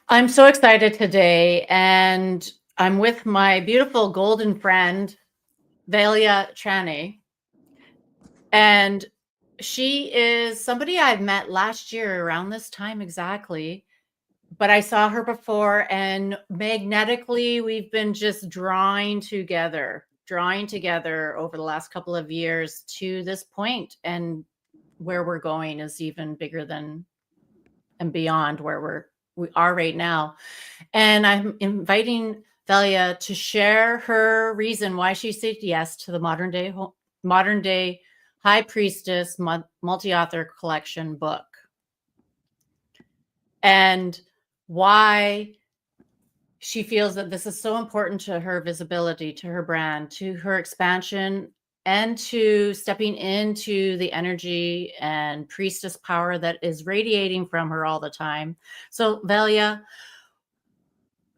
I'm so excited today, and I'm with my beautiful golden friend, Vehllia Tranne. And she is somebody I met last year around this time exactly, but I saw her before, and magnetically, we've been just drawing together over the last couple of years to this point, and where we're going is even bigger than and beyond where we are right now. And I'm inviting Vehllia to share her reason why she said yes to the Modern-Day High Priestess multi-author collection book, and why she feels that this is so important to her visibility, to her brand, to her expansion, and to stepping into the energy and priestess power that is radiating from her all the time. So, Vehllia,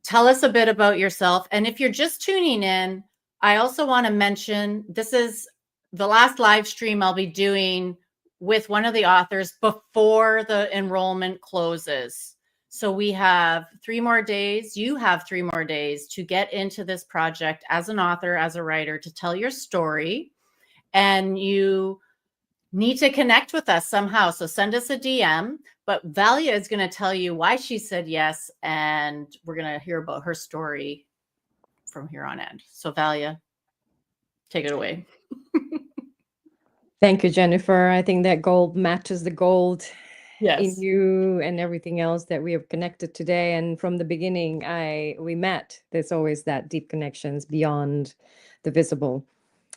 tell us a bit about yourself. And if you're just tuning in, I also want to mention this is the last live stream I'll be doing with one of the authors before the enrollment closes. So we have 3 more days. You have 3 more days to get into this project as an author, as a writer, to tell your story. And you need to connect with us somehow. So send us a DM. But Vehllia is going to tell you why she said yes, and we're going to hear about her story from here on end. So Vehllia, take it away. Thank you, Jennifer. I think that gold matches the gold Yes. in you and everything else that we have connected today. And from the beginning, we met. There's always that deep connections beyond the visible.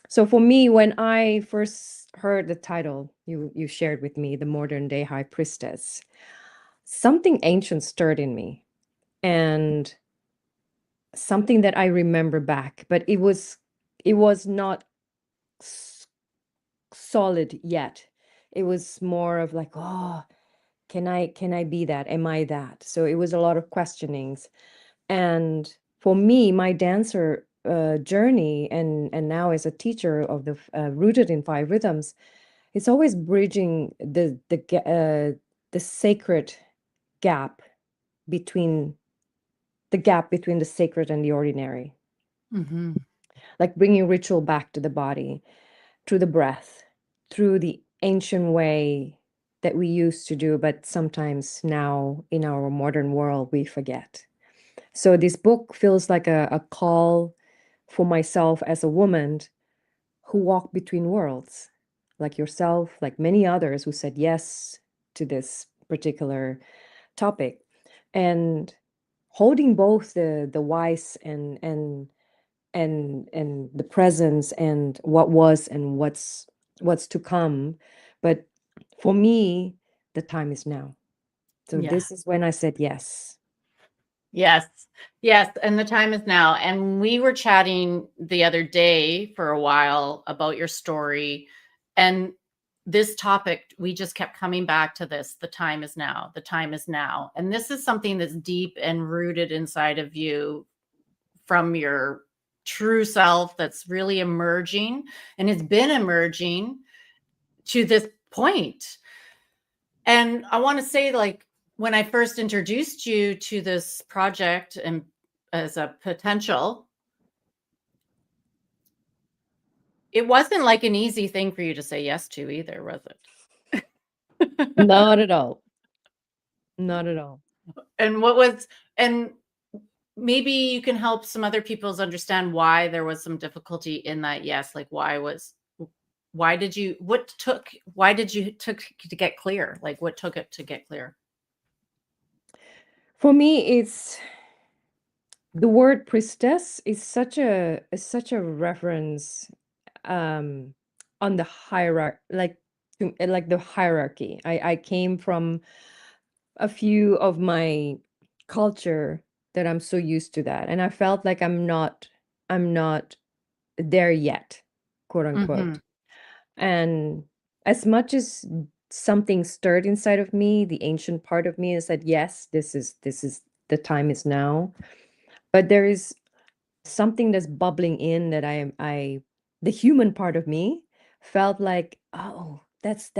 So for me, when I first heard the title you shared with me, the Modern-Day High Priestess, something ancient stirred in me, and something that I remember back, but it was not solid yet. It was more of like, oh, can I be that? Am I that? So it was a lot of questionings. And for me, my dancer journey, and now as a teacher of the rooted in 5 Rhythms, it's always bridging the sacred gap between the sacred and the ordinary. Mm-hmm. Like bringing ritual back to the body through the breath, through the ancient way that we used to do, but sometimes now in our modern world we forget. So this book feels like a call for myself as a woman who walked between worlds, like yourself, like many others who said yes to this particular topic, and holding both the wise and the presence and what was and what's to come. But for me, the time is now. So Yeah. this is when I said yes. Yes. Yes. And the time is now. And we were chatting the other day for a while about your story. And this topic, we just kept coming back to this. The time is now. The time is now. And this is something that's deep and rooted inside of you from your true self that's really emerging, and it's been emerging to this point. And I want to say, like, when I first introduced you to this project and as a potential, it wasn't like an easy thing for you to say yes to either, was it? Not at all. Not at all. And maybe you can help some other people's understand why there was some difficulty in that yes. Like, why did you took to get clear? Like, what took it to get clear? For me, it's the word priestess is such a reference on the hierarchy, like the hierarchy. I came from a few of my culture that I'm so used to that, and I felt like I'm not there yet, quote unquote. And as much as something stirred inside of me, the ancient part of me, and said yes, this is the time is now. But there is something that's bubbling in that the human part of me felt like, oh, that's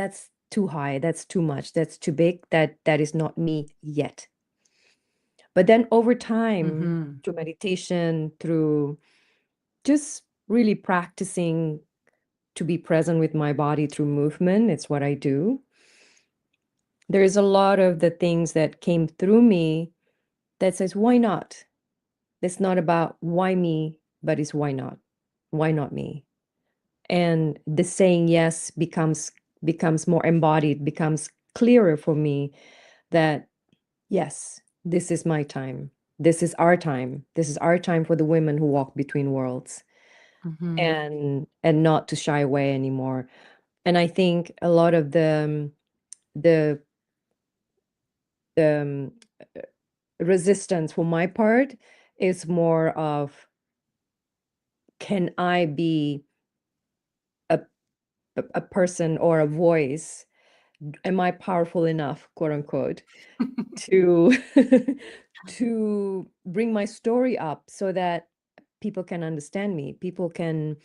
too high, that's too much, that's too big, that is not me yet. But then over time, Mm-hmm. through meditation, through just really practicing to be present with my body through movement, it's what I do. There is a lot of the things that came through me that says, why not? It's not about why me, but it's why not? Why not me? And the saying yes becomes more embodied, becomes clearer for me that yes, this is my time. This is our time. This is our time for the women who walk between worlds, Mm-hmm. and not to shy away anymore. And I think a lot of the the resistance for my part is more of, can I be a a person or a voice? Am I powerful enough, quote unquote, to to bring my story up so that people can understand me, people can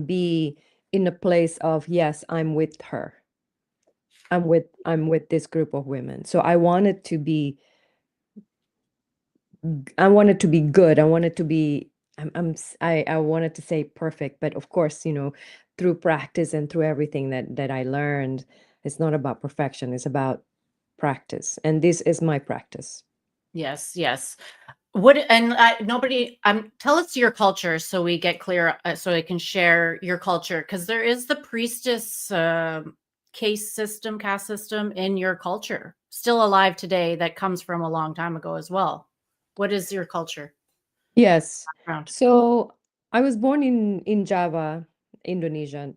be in a place of, yes, I'm with her, I'm with this group of women. So I wanted to be good. I wanted to be I wanted to say perfect, but of course, through practice and through everything that I learned, it's not about perfection, it's about practice. And this is my practice. Yes, yes. What and nobody tell us your culture so we get clear, so I can share your culture, because there is the priestess caste system in your culture still alive today that comes from a long time ago as well. What is your culture Yes. background? So I was born in Java, Indonesia,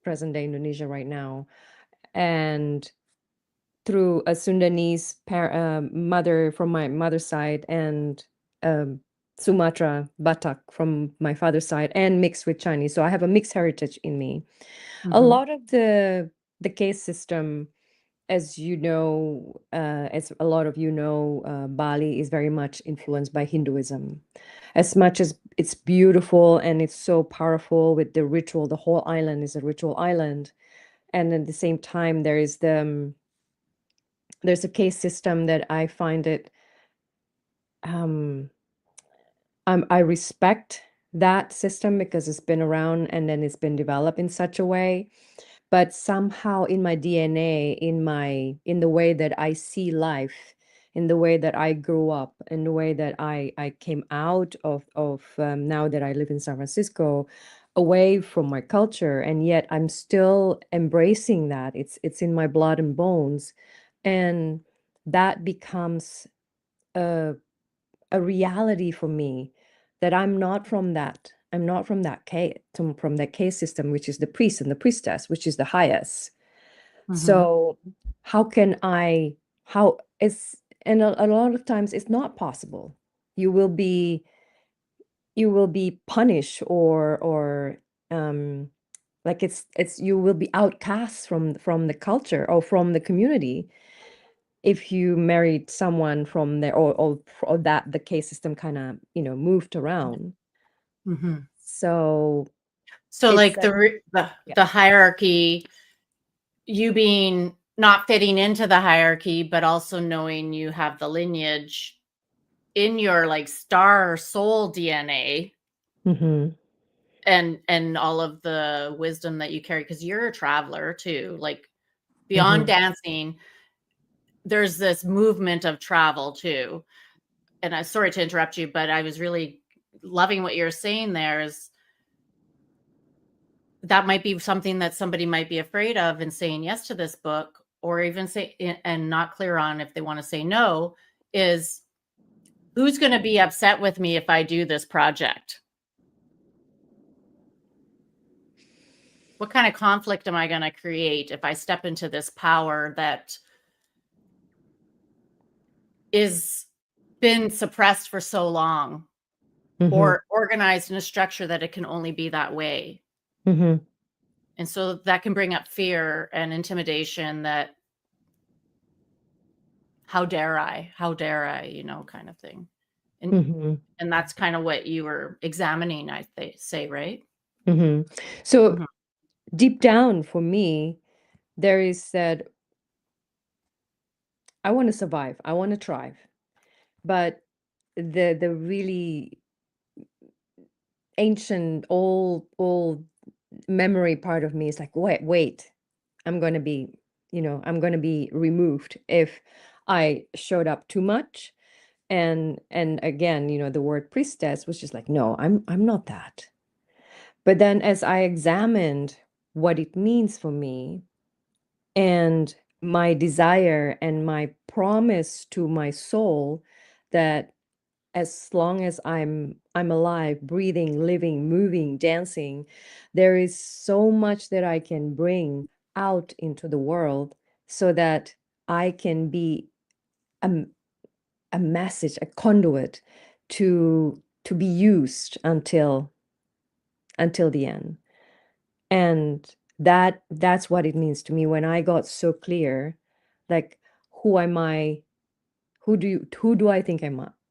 present day Indonesia right now, and through a Sundanese mother from my mother's side, and um, Sumatra, Batak from my father's side, and mixed with Chinese. So I have a mixed heritage in me. A Mm-hmm. lot of the caste system, as a lot of Bali is very much influenced by Hinduism. As much as it's beautiful and it's so powerful with the ritual, the whole island is a ritual island. And at the same time, there's a caste system that I find it, um, I respect that system because it's been around and then it's been developed in such a way. But somehow in my DNA, in the way that I see life, in the way that I grew up, in the way that I came out of now that I live in San Francisco, away from my culture, and yet I'm still embracing that. It's in my blood and bones, and that becomes a a reality for me, that I'm not from that from that case system, which is the priest and the priestess, which is the highest. Mm-hmm. So how can I how it's and a lot of times it's not possible. You will be punished, or um like it's you will be outcast from the culture or from the community if you married someone from there, or that the case system kind of moved around. Mm-hmm. So So it's like like, yeah. the hierarchy, you being not fitting into the hierarchy, but also knowing you have the lineage in your like star soul DNA, Hmm. and all of the wisdom that you carry, because you're a traveler too, like beyond Hmm. dancing, there's this movement of travel too. And I'm sorry to interrupt you, but I was really loving what you're saying there. Is that might be something that somebody might be afraid of in saying yes to this book, or even say and not clear on if they want to say no, is who's going to be upset with me if I do this project? What kind of conflict am I going to create if I step into this power that is been suppressed for so long, Hmm. or organized in a structure that it can only be that way? Hmm. And so that can bring up fear and intimidation, that how dare I, kind of thing. And Hmm. and that's kind of what you were examining, say, right? Hmm. So Mhm. deep down for me, there is that I want to survive, I want to thrive, but the really ancient old memory part of me is like, wait, I'm going to be, I'm going to be removed if I showed up too much. And again, the word priestess was just like, no, I'm not that. But then as I examined what it means for me and my desire and my promise to my soul that as long as I'm alive, breathing, living, moving, dancing, there is so much that I can bring out into the world so that I can be a, a message, a conduit to be used until the end. And that's what it means to me when I got so clear, like, who am I? Who do I think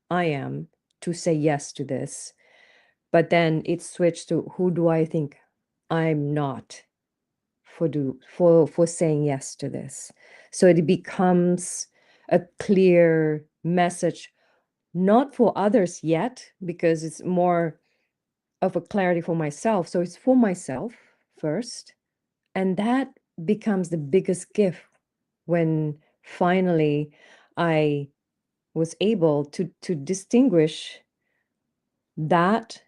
I am to say yes to this? But then it switched to who do I think I'm not for saying yes to this. So it becomes a clear message, not for others yet, because it's more of a clarity for myself. So it's for myself first. And that becomes the biggest gift when finally I was able to distinguish that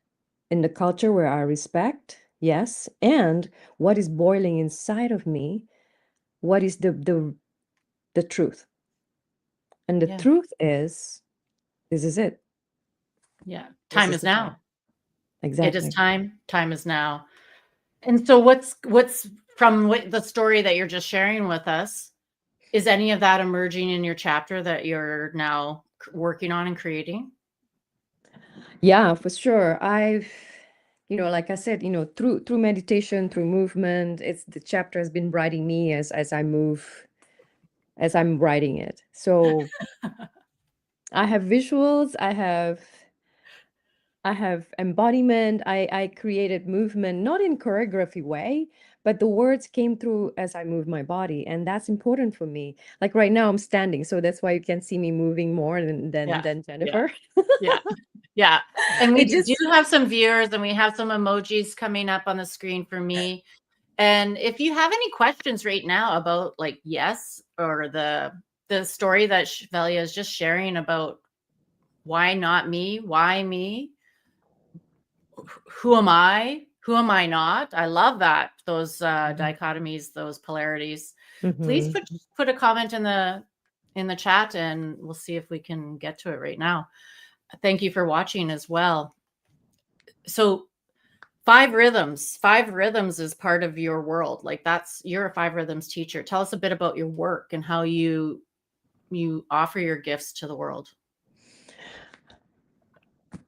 in the culture where I respect, yes, and what is boiling inside of me, what is the truth. And the Yeah. truth is, this is it. Yeah. This Time is is the time. now. It is Exactly. time. Time is now. And so what's from the story that you're just sharing with us, is any of that emerging in your chapter that you're now working on and creating? Yeah, for sure. I've, like I said, through meditation, through movement, it's the chapter has been writing me as I move, as I'm writing it. So I have visuals, I have embodiment, I created movement, not in choreography way, but the words came through as I moved my body, and that's important for me. Like right now I'm standing, so that's why you can see me moving more than Yeah. Yeah. Jennifer. Yeah. Yeah. And we It do just have some viewers, and we have some emojis coming up on the screen for me. And if you have any questions right now about like yes, or the story that Vehllia is just sharing about why not me, why me, who am I, who am I not, I love that, those dichotomies, those polarities. Please Mhm. put a comment in the chat, and we'll see if we can get to it right now. Thank you for watching as well. So 5 Rhythms is part of your world. Like you're a 5 Rhythms teacher. Tell us a bit about your work and how you offer your gifts to the world.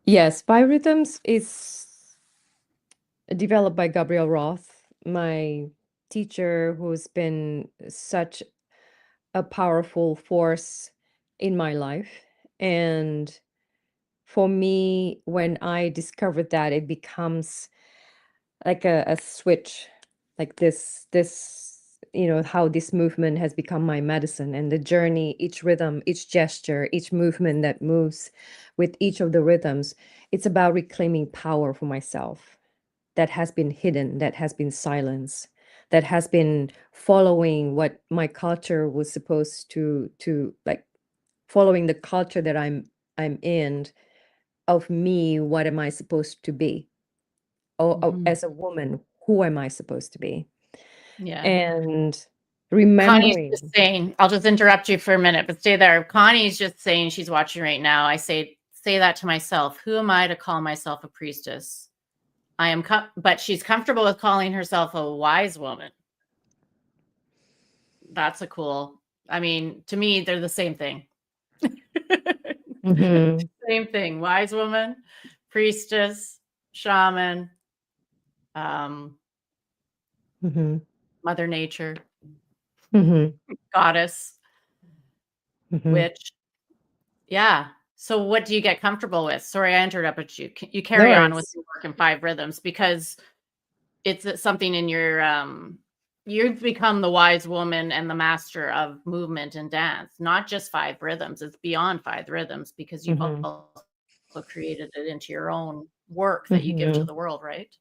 Yes, 5 Rhythms is developed by Gabriel Roth, my teacher, who's been such a powerful force in my life. And for me, when I discovered that, it becomes like a switch, like how this movement has become my medicine, and the journey, each rhythm, each gesture, each movement that moves with each of the rhythms, it's about reclaiming power for myself that has been hidden, that has been silenced, that has been following what my culture was supposed to like, following the culture that I'm in, of me, what am I supposed to be? Or Mhm. as a woman, who am I supposed to be? Yeah. And Connie's just remembering, saying, I'll just interrupt you for a minute, but stay there. Connie's just saying, she's watching right now. I say that to myself. Who am I to call myself a priestess? I am, but she's comfortable with calling herself a wise woman. That's a cool. I mean, to me, they're the same thing. mhm, Same thing. Wise woman, priestess, shaman, um, mhm, mother nature, mhm, goddess, mhm. witch. Yeah. So what do you get comfortable with? Sorry, I interrupted you. You No carry on with worries. your work in 5 Rhythms, because it's something in your you've become the wise woman and the master of movement and dance, not just 5 Rhythms. It's beyond 5 Rhythms, because you've Mhm. also also created it into your own work that you give to Mm-hmm. the world, right?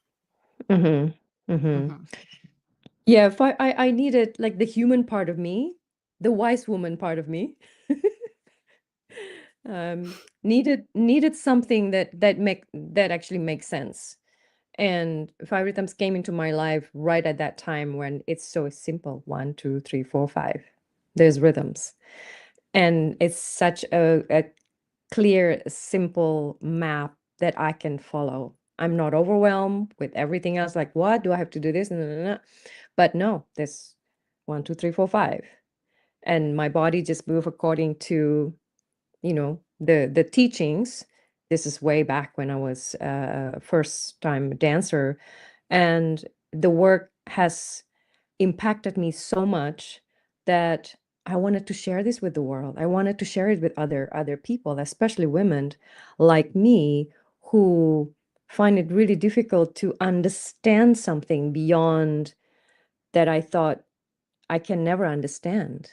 Mm-hmm. Mm-hmm. Mm-hmm. Yeah, if I needed like the human part of me, the wise woman part of me, needed something that actually makes sense. And 5 rhythms came into my life right at that time when it's so simple. 1, 2, 3, 4, 5. There's rhythms. And it's such a clear, simple map that I can follow. I'm not overwhelmed with everything else. Like, what do I have to do this? No, no, no, no. But no, there's 1, 2, 3, 4, 5. And my body just move according to, the teachings. This is way back when I was a first time dancer, and the work has impacted me so much that I wanted to share this with the world. I wanted to share it with other people, especially women like me, who find it really difficult to understand something beyond that I thought I can never understand.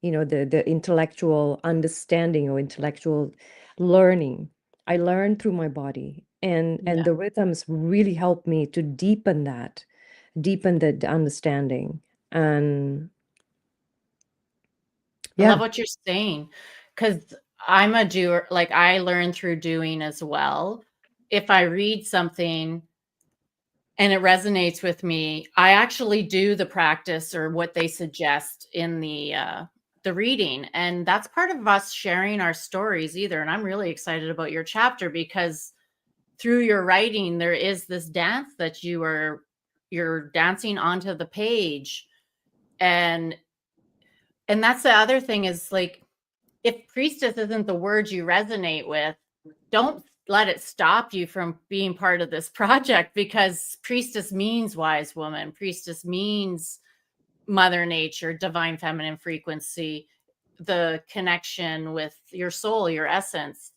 The intellectual understanding or intellectual learning. I learned through my body, and Yeah. the rhythms really helped me to deepen the understanding. And I love yeah. what you're saying because I'm a doer. Like I learn through doing as well. If I read something and it resonates with me, I actually do the practice or what they suggest in the reading, and that's part of us sharing our stories either. And I'm really excited about your chapter because through your writing, there is this dance that you're dancing onto the page, and that's the other thing is like if priestess isn't the word you resonate with, don't let it stop you from being part of this project because priestess means wise woman. Priestess means mother nature, divine feminine frequency, the connection with your soul, your essence,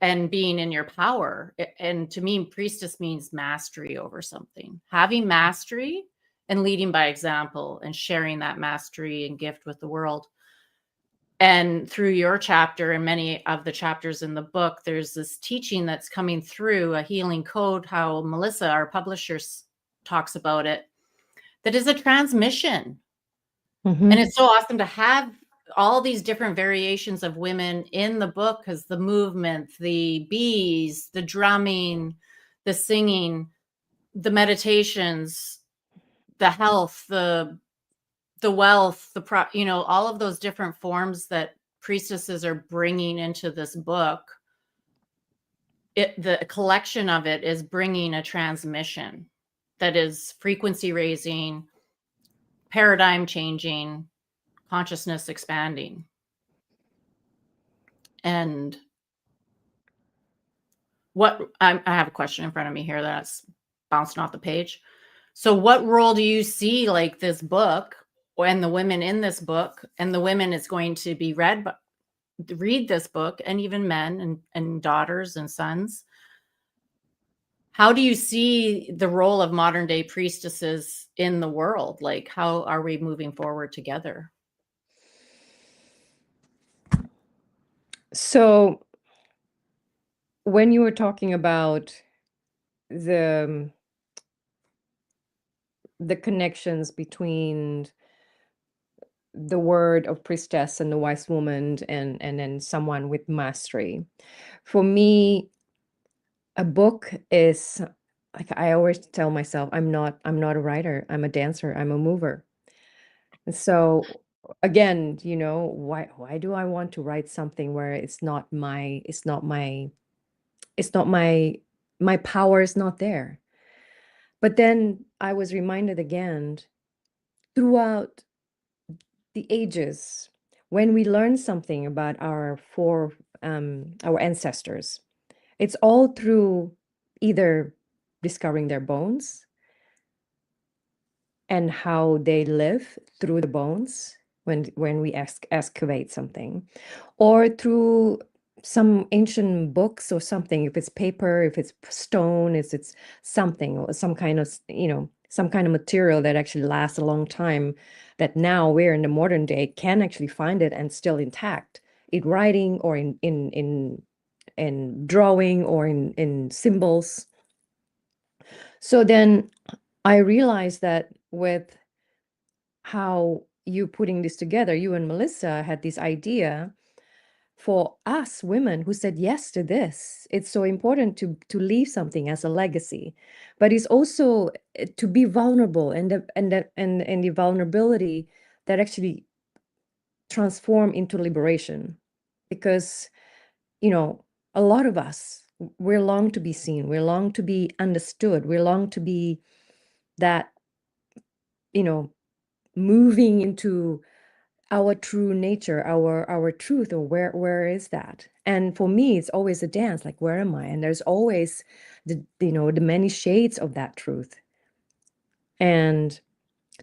and being in your power. And to me, priestess means mastery over something, having mastery and leading by example and sharing that mastery and gift with the world. And through your chapter and many of the chapters in the book, there's this teaching that's coming through a healing code, how Melissa, our publisher, talks about it, that is a transmission. And Mm-hmm. it's so awesome to have all these different variations of women in the book because the movement, the bees, the drumming, the singing, the meditations, the health, the wealth, all of those different forms that priestesses are bringing into this book. The collection of it is bringing a transmission that is frequency raising, paradigm changing, consciousness expanding. And I have a question in front of me here that's bouncing off the page. So what role do you see like this book and the women in this book and the women is going to be read this book, and even men and daughters and sons? How do you see the role of modern day priestesses in the world? Like, how are we moving forward together? So when you were talking about the the connections between the word of priestess and the wise woman and then someone with mastery, for me, a book is like, I always tell myself, I'm not a writer, I'm a dancer, I'm a mover. And so again, why do I want to write something where my power is not there? But then I was reminded again, throughout the ages, when we learn something about our ancestors, it's all through either discovering their bones and how they live through the bones when we excavate something, or through some ancient books or something. If it's paper, if it's stone, if it's something, or some kind of some kind of material that actually lasts a long time, that now we're in the modern day can actually find it and still intact, in writing or in in drawing or in symbols. So then I realized that with how you putting this together, you and Melissa had this idea for us women who said yes to this. It's so important to leave something as a legacy, but it's also to be vulnerable, and the vulnerability that actually transform into liberation. Because a lot of us, we long to be seen, we long to be understood, we long to be that moving into our true nature, our truth, or where is that? And for me, it's always a dance, like, where am I? And there's always the many shades of that truth. And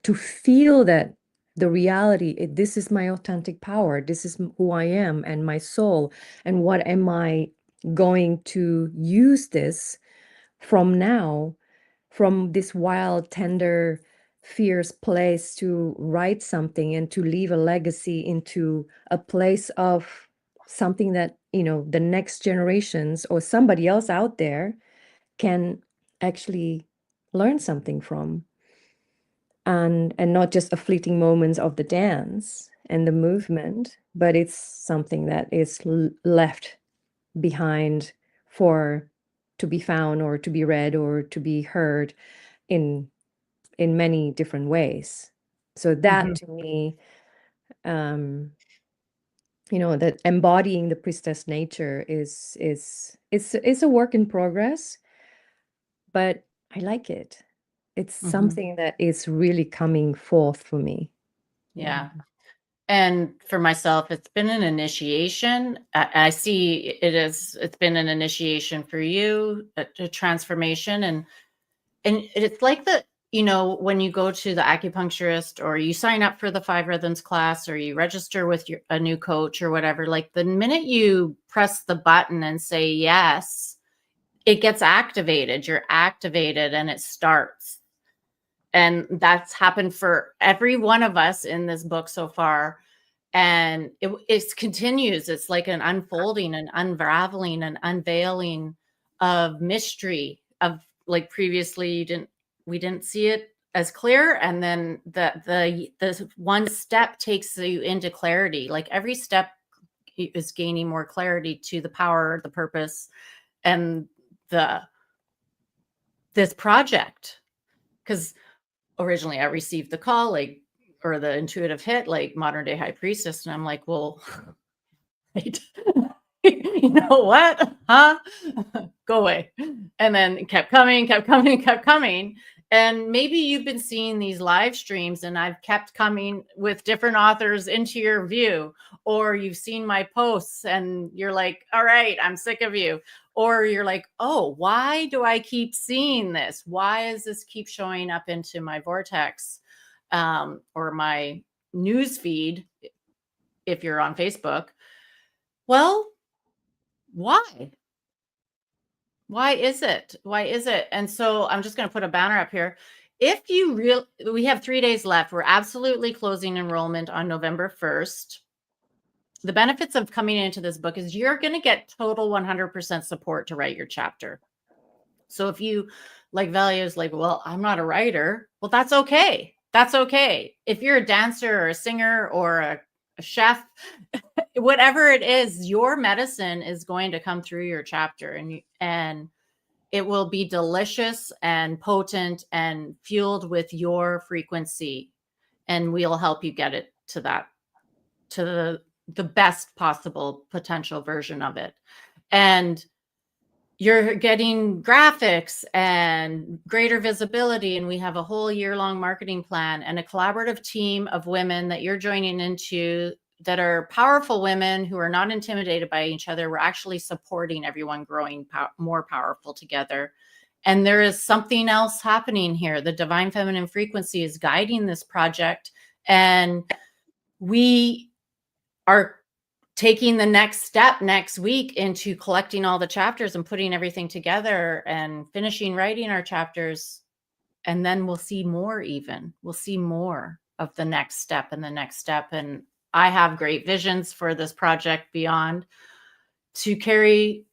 to feel that the reality, this is my authentic power, this is who I am and my soul, and what am I going to use this from now, from this wild, tender, fierce place, to write something and to leave a legacy into a place of something that the next generations or somebody else out there can actually learn something from, and not just a fleeting moments of the dance and the movement, but it's something that is left behind for to be found or to be read or to be heard in many different ways. So that to me, that embodying the priestess nature is a work in progress, but I like it. It's something that is really coming forth for me. Yeah. And for myself, it's been an initiation. I see it's been an initiation for you, a transformation. And it's like when you go to the acupuncturist, or you sign up for the 5 Rhythms class, or you register with a new coach or whatever, like the minute you press the button and say yes, it gets activated. You're activated and it starts. And that's happened for every one of us in this book so far. And it continues. It's like an unfolding, an unraveling, an unveiling of mystery, of, like, previously we didn't see it as clear. And then the one step takes you into clarity. Like, every step is gaining more clarity to the power, the purpose, and this project. Because originally I received the call, like, or the intuitive hit, like, Modern-Day High Priestess. And I'm like, well, right. You know what? Huh? Go away. And then it kept coming, kept coming, kept coming. And maybe you've been seeing these live streams and I've kept coming with different authors into your view, or you've seen my posts and you're like, all right, I'm sick of you. Or you're like, oh, why do I keep seeing this? Why does this keep showing up into my vortex, or my news feed if you're on Facebook? Well, why? Why is it? Why is it? And so I'm just going to put a banner up here. If you we have 3 days left. We're absolutely closing enrollment on November 1st. The benefits of coming into this book is you're going to get total 100% support to write your chapter. So if you, like Vehllia, is like, well, I'm not a writer. Well, that's okay. That's okay. If you're a dancer or a singer or a chef, whatever it is, your medicine is going to come through your chapter, and it will be delicious and potent and fueled with your frequency, and we'll help you get it to the best possible potential version of it. And you're getting graphics and greater visibility, and we have a whole year-long marketing plan and a collaborative team of women that you're joining into that are powerful women who are not intimidated by each other. We're actually supporting everyone growing more powerful together. And there is something else happening here. The divine feminine frequency is guiding this project, and we are taking the next step next week into collecting all the chapters and putting everything together and finishing writing our chapters. And then we'll see more, we'll see more of the next step and the next step. And I have great visions for this project beyond, to carry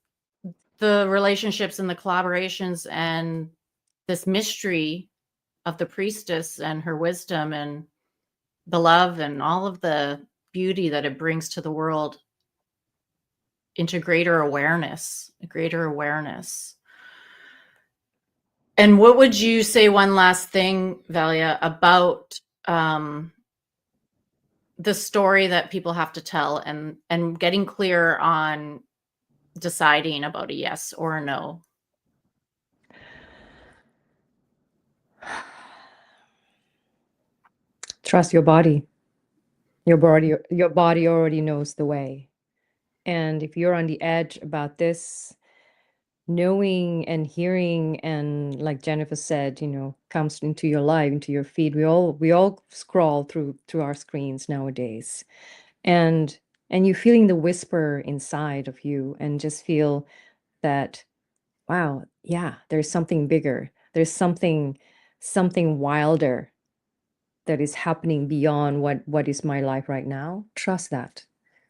the relationships and the collaborations and this mystery of the priestess and her wisdom and the love and all of the beauty that it brings to the world into greater awareness, a greater awareness. And what would you say, one last thing, Vehllia, about the story that people have to tell and getting clear on deciding about a yes or a no? Trust your body. Your body already knows the way. And if you're on the edge about this, knowing and hearing, and like Jennifer said, comes into your life, into your feed. We all scroll through our screens nowadays, and you feeling the whisper inside of you, and just feel that, wow, yeah, there's something bigger. There's something wilder that is happening beyond what is my life right now. Trust that.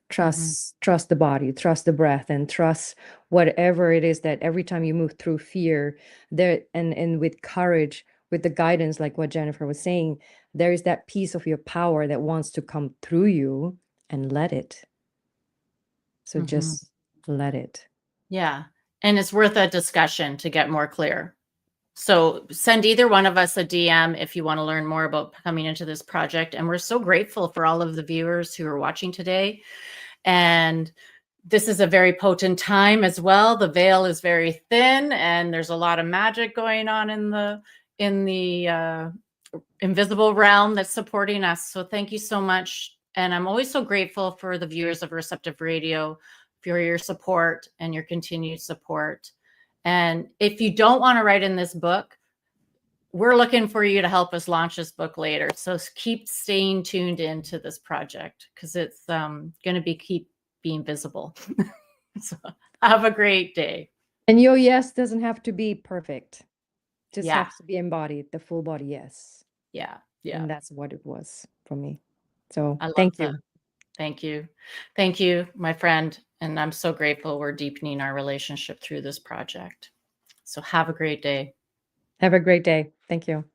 Trust the body, trust the breath, and trust whatever it is that every time you move through fear there, and with courage, with the guidance, like what Jennifer was saying, there is that piece of your power that wants to come through you, and let it. So just let it. Yeah. And it's worth a discussion to get more clear. So send either one of us a DM if you want to learn more about coming into this project. And we're so grateful for all of the viewers who are watching today. And this is a very potent time as well. The veil is very thin, and there's a lot of magic going on in the invisible realm that's supporting us. So thank you so much. And I'm always so grateful for the viewers of Receptive Radio for your support and your continued support. And if you don't want to write in this book, we're looking for you to help us launch this book later. So keep staying tuned into this project, because it's going to keep being visible. So have a great day. And your yes doesn't have to be perfect. Just Yeah. has to be embodied, the full body yes. Yeah. Yeah. And that's what it was for me. So I love thank that. you. Thank you. Thank you, my friend. And I'm so grateful we're deepening our relationship through this project. So have a great day. Have a great day. Thank you.